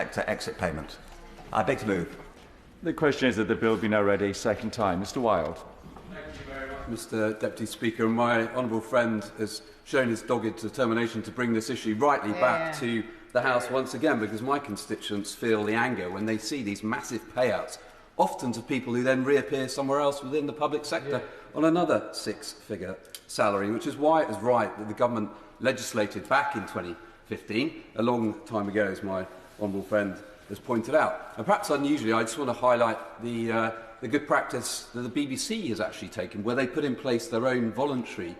exit payment. I beg to move. The question is that the bill be now read a second time. Mr. Wilde. Thank you very much, Mr. Deputy Speaker. My honourable friend has shown his dogged determination to bring this issue rightly back to the House once again, because my constituents feel the anger when they see these massive payouts, often to people who then reappear somewhere else within the public sector on another six-figure salary, which is why it was right that the government legislated back in 2015, a long time ago, as my honourable friend has pointed out. And perhaps unusually, I just want to highlight the good practice that the BBC has actually taken, where they put in place their own voluntary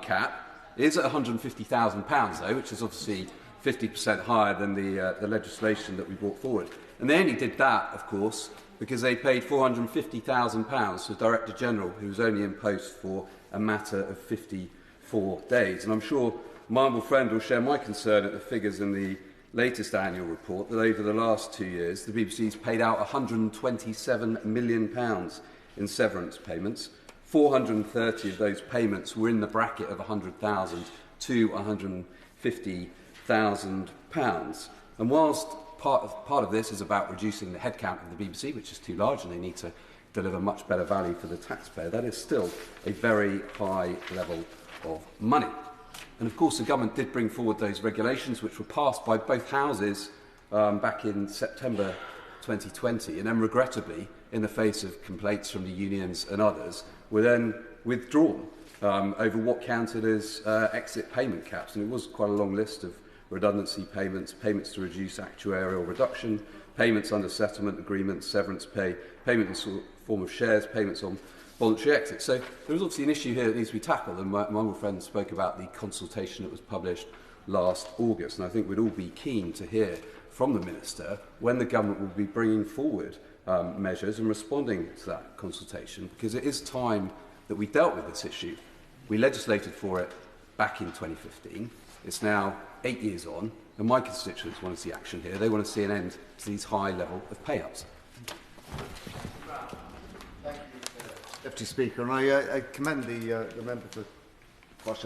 cap. It is at £150,000, though, which is obviously 50% higher than the legislation that we brought forward. And they only did that, of course, because they paid £450,000 to the Director General, who was only in post for a matter of 54 days. And I'm sure my humble friend will share my concern at the figures in the latest annual report that over the last 2 years, the BBC has paid out £127 million in severance payments. 430 of those payments were in the bracket of £100,000 to £150,000. And whilst part of this is about reducing the headcount of the BBC, which is too large and they need to deliver much better value for the taxpayer, that is still a very high level of money. And of course the government did bring forward those regulations which were passed by both houses back in September 2020, and then regrettably, in the face of complaints from the unions and others, were then withdrawn over what counted as exit payment caps. And it was quite a long list of redundancy payments, payments to reduce actuarial reduction, payments under settlement agreements, severance pay, payments in the form of shares, payments on voluntary exit. So there is obviously an issue here that needs to be tackled, and my honourable friend spoke about the consultation that was published last August, and I think we'd all be keen to hear from the Minister when the government will be bringing forward measures and responding to that consultation, because it is time that we dealt with this issue. We legislated for it back in 2015. It's now 8 years on, and my constituents want to see action here. They want to see an end to these high level of payouts. Deputy Speaker, and I commend the member for